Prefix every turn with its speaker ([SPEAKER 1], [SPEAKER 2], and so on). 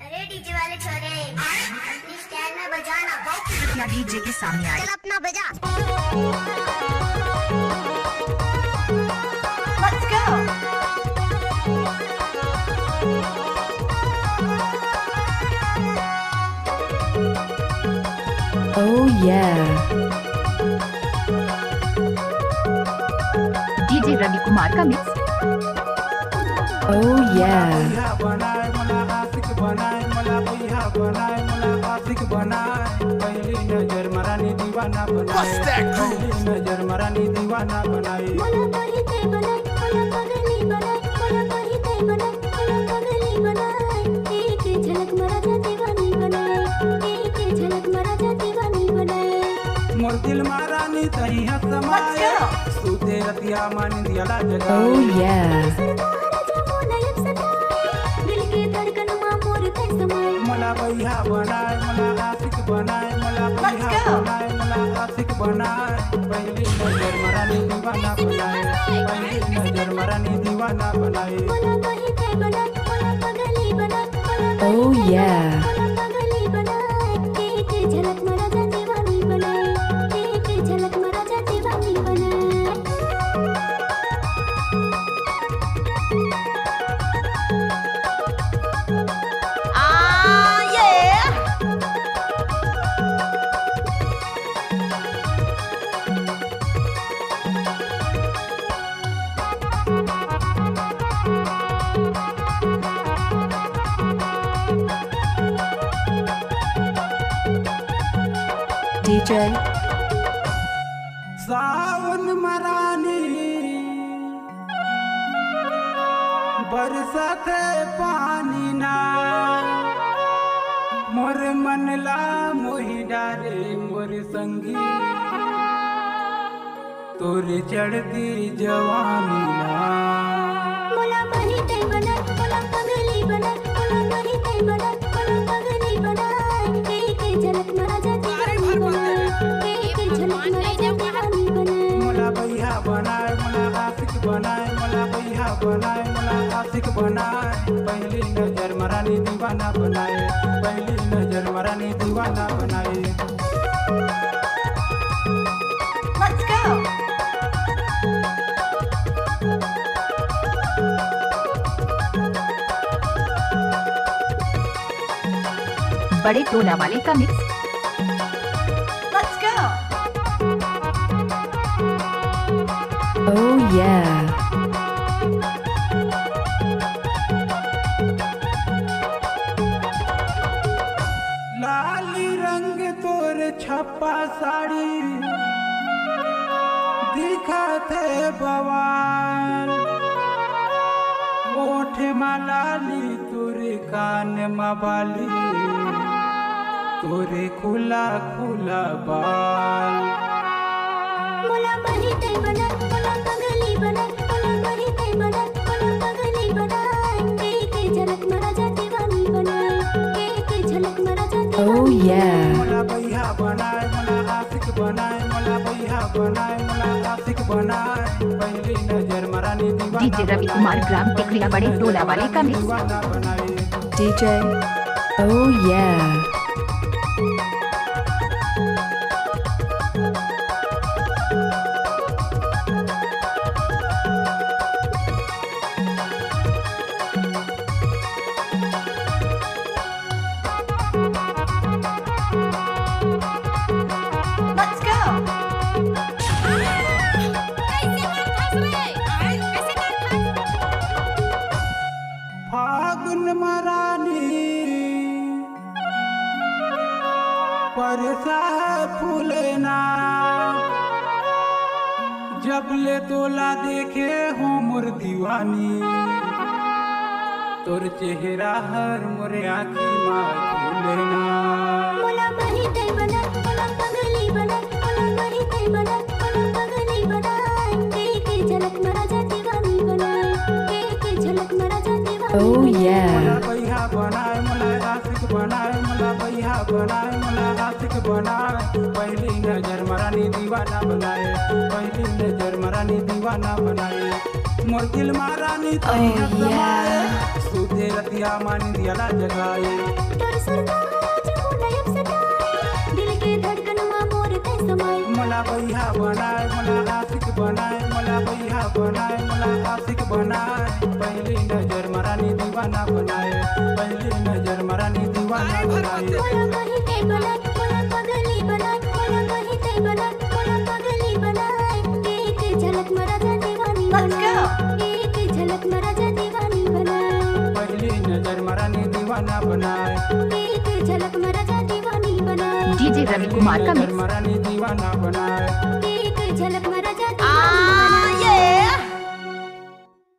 [SPEAKER 1] अरे डीजे वाले छोरे अपनी स्टाइल में बजाना।
[SPEAKER 2] या डीजे के सामने आए।
[SPEAKER 1] चल अपना बजा।
[SPEAKER 2] Let's go. Oh yeah. DJ Ravi Kumar का मिक्स। Oh yeah.
[SPEAKER 3] पहली नजर मरानी दीवाना बनाए, पहली नजर मरानी दीवाना बनाए।
[SPEAKER 1] मोला कहिते बनाए, मोला पगली बनाए, मोला कहिते बनाए, मोला पगली बनाए। एक झलक मरा जा दीवानी बनाए, एक झलक मरा जा दीवानी बनाए।
[SPEAKER 3] मोर दिल मारानी तही समाए, सुते रतिया मान दियाला जगाए।
[SPEAKER 2] Oh yeah.
[SPEAKER 1] दिल के धड़कन मां मोर तै समाए।
[SPEAKER 3] मोला भैया बनाए, मोला आशिक बनाए, मोला भैया बनाए, मोला आशिक बनाए। पहली नजर मरानी दीवाना बनाए, पहली नजर मरानी दीवाना बनाए।
[SPEAKER 1] मोला कहिते बनाए, मोला पगली बनाए, मोला
[SPEAKER 2] Oh yeah.
[SPEAKER 1] मोला पगली बनाए। एक झलक मरा जा दीवानी बनाए, एक झलक मरा जा दीवानी बनाए।
[SPEAKER 2] DJ
[SPEAKER 3] सावन मरानी बरसात पानी ना, मोर मनला मोहि डारे मोर संगी। तोरे चढ़ती जवानी ना,
[SPEAKER 1] मोला कहिते बनाए, मोला पगली बनाए, मोला कहिते बनाए, मोला पगली बनाए। एक झलक मरा जा दीवानी बनाए, एक झलक मरा जा दीवानी बनाए।
[SPEAKER 3] मोला भैया बनाए, मोला आशिक बनाए, मोला भैया बनाए, मोला आशिक बनाए। पहली नजर मरानी दीवाना बनाए, पहली नजर मरानी दीवाना बनाए।
[SPEAKER 2] Let's go. बड़े टोला वाले का mix. Let's go. Oh yeah.
[SPEAKER 3] लाली रंग तोर छप्पा साड़ी दिखते बवाल। ओठ मालाली तोरे कान माबाली, तोरे खुला खुला बाल।
[SPEAKER 1] मोला कहिते बनाए, मोला पगली बनाए, मोला कहिते बनाए, मोला पगली बनाए। एक झलक मरा जा दीवानी बनाए, एक झलक मरा जा
[SPEAKER 2] Oh
[SPEAKER 1] दीवानी
[SPEAKER 2] yeah.
[SPEAKER 3] मोला भैया बनाए, मोला आशिक बनाए, मोला भैया बनाए, मोला आशिक बनाए। पहली नजर मरानी दीवाना
[SPEAKER 2] डीजे रवि कुमार ग्राम टिकरिया बड़े टोला वाले का मिक्स।
[SPEAKER 3] दीवाना बनाए।
[SPEAKER 2] DJ Oh yeah. Let's go.
[SPEAKER 3] फागुन मरानी परसा फूलना, जब ले तोला देखे हो मोर दीवानी। तोर चेहरा हर मोरे आँखी माँ फूलना।
[SPEAKER 1] मोला कहिते बनाए, मोला पगली बनाए, मोला कहिते बनाए, मोला पगली बनाए। एक झलक मरा जा दीवानी बनाए, एक झलक मरा जा दीवानी
[SPEAKER 2] Oh
[SPEAKER 1] बनाए।
[SPEAKER 2] yeah.
[SPEAKER 3] मोला भैया बनाए, मोला आशिक बनाए, मोला भैया बनाए, मोला आशिक बनाए। पहली नजर मरानी दीवाना बनाए, पहली नजर मरानी दीवाना बनाए। मोर दिल महारानी तैया समाए सुधे रतिया मानी दियाला जगाए
[SPEAKER 1] तोर सरकार आज मुलायम सताए दिल के धड़कन में मोर ते समाए
[SPEAKER 3] मला भैया बनाए मला आशिक बनाए मला भैया बनाए मला आशिक बनाए पहली नजर मरानी दीवाना बनाए पहली नजर मरानी दीवाना बनाए
[SPEAKER 1] मोला कहीं ते बनाए मोला पगली बनाए मोला कहीं ते बनाए मोला पगली बनाए एक झलक में राजा दीवानी बनाए एक झलक में राजा दीवानी बनाए
[SPEAKER 3] पहली नजर मरानी दीवाना बनाए
[SPEAKER 1] एक झलक में राजा दीवानी बनाए
[SPEAKER 2] DJ रवि कुमार का
[SPEAKER 3] नजर
[SPEAKER 2] मिक्स।
[SPEAKER 3] मरानी दीवाना बनाए
[SPEAKER 1] एक झलक में राजा दीवानी बनाए